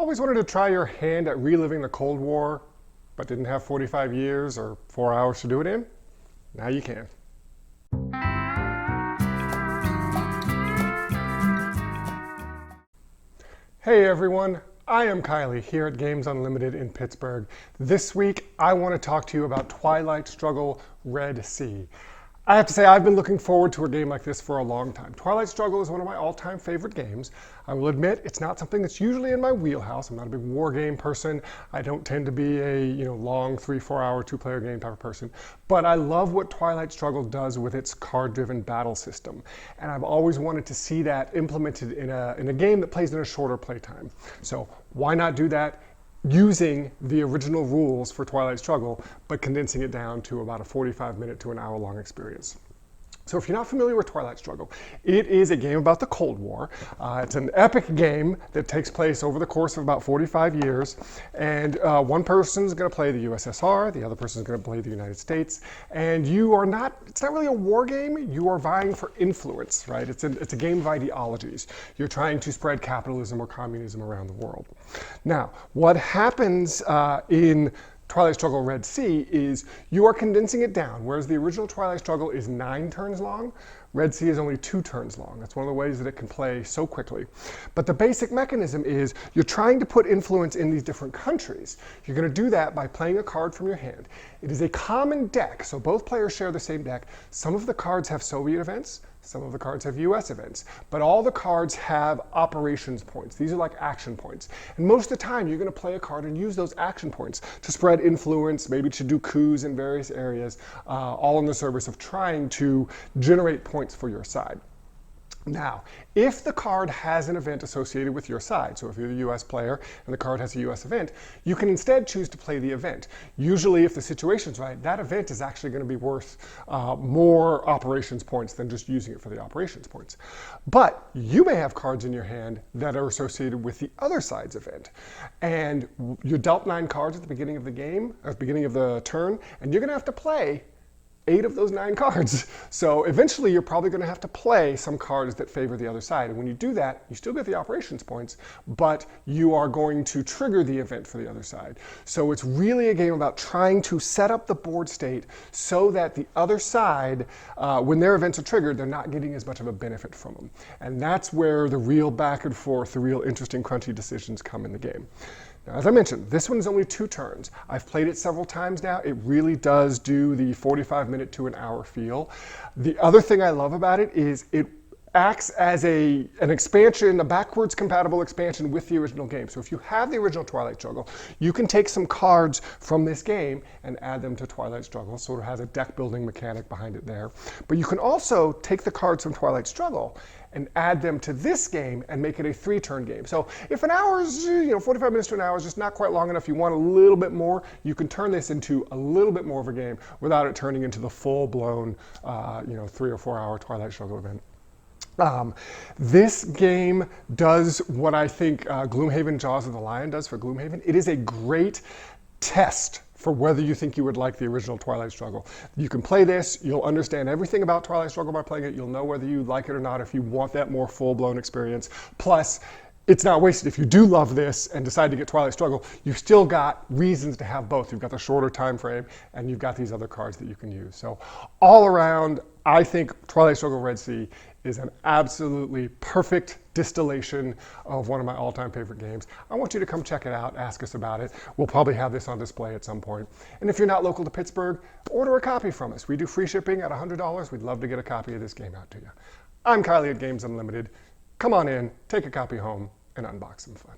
Always wanted to try your hand at reliving the Cold War, but didn't have 45 years or 4 hours to do it in? Now you can. Hey everyone, I am Kylie here at Games Unlimited in Pittsburgh. This week I want to talk to you about Twilight Struggle Red Sea. I have to say I've been looking forward to a game like this for a long time. Twilight Struggle is one of my all-time favorite games. I will admit it's not something that's usually in my wheelhouse. I'm not a big war game person. I don't tend to be a long 3-4 hour two-player game type of person. But I love what Twilight Struggle does with its card-driven battle system. And I've always wanted to see that implemented in a game that plays in a shorter playtime. So why not do that using the original rules for Twilight Struggle, but condensing it down to about a 45-minute to an hour-long experience. So if you're not familiar with Twilight Struggle, it is a game about the Cold War. It's an epic game that takes place over the course of about 45 years. And one person is going to play the USSR, the other person is going to play the United States. And it's not really a war game, you are vying for influence, right? It's a game of ideologies. You're trying to spread capitalism or communism around the world. Now, what happens in Twilight Struggle Red Sea is you are condensing it down. Whereas the original Twilight Struggle is 9 turns long, Red Sea is only 2 turns long. That's one of the ways that it can play so quickly. But the basic mechanism is you're trying to put influence in these different countries. You're going to do that by playing a card from your hand. It is a common deck, so both players share the same deck. Some of the cards have Soviet events, some of the cards have US events, but all the cards have operations points. These are like action points. And most of the time, you're going to play a card and use those action points to spread influence, maybe to do coups in various areas, all in the service of trying to generate points for your side. Now, if the card has an event associated with your side, so if you're the US player and the card has a US event, you can instead choose to play the event. Usually, if the situation's right, that event is actually going to be worth more operations points than just using it for the operations points. But you may have cards in your hand that are associated with the other side's event. And you're dealt 9 cards at the beginning of the game, or at the beginning of the turn, and you're going to have to play 8 of those 9 cards. So eventually you're probably going to have to play some cards that favor the other side. And when you do that, you still get the operations points, but you are going to trigger the event for the other side. So it's really a game about trying to set up the board state so that the other side, when their events are triggered, they're not getting as much of a benefit from them. And that's where the real back and forth, the real interesting crunchy decisions come in the game. Now, as I mentioned, this one is only 2 turns. I've played it several times now. It really does do the 45-minute to an hour feel. The other thing I love about it is it acts as an expansion, a backwards compatible expansion with the original game. So if you have the original Twilight Struggle, you can take some cards from this game and add them to Twilight Struggle. So it has a deck building mechanic behind it there. But you can also take the cards from Twilight Struggle and add them to this game and make it a 3-turn game. So if an hour is, 45 minutes to an hour is just not quite long enough, you want a little bit more, you can turn this into a little bit more of a game without it turning into the full-blown, 3 or 4 hour Twilight Struggle event. This game does what I think Gloomhaven Jaws of the Lion does for Gloomhaven. It is a great test for whether you think you would like the original Twilight Struggle. You can play this, you'll understand everything about Twilight Struggle by playing it, you'll know whether you like it or not if you want that more full-blown experience. Plus, it's not wasted. If you do love this and decide to get Twilight Struggle, you've still got reasons to have both. You've got the shorter time frame and you've got these other cards that you can use. So all around, I think Twilight Struggle Red Sea is an absolutely perfect distillation of one of my all-time favorite games. I want you to come check it out, ask us about it. We'll probably have this on display at some point. And if you're not local to Pittsburgh, order a copy from us. We do free shipping at $100. We'd love to get a copy of this game out to you. I'm Kylie at Games Unlimited. Come on in, take a copy home, and unbox some fun.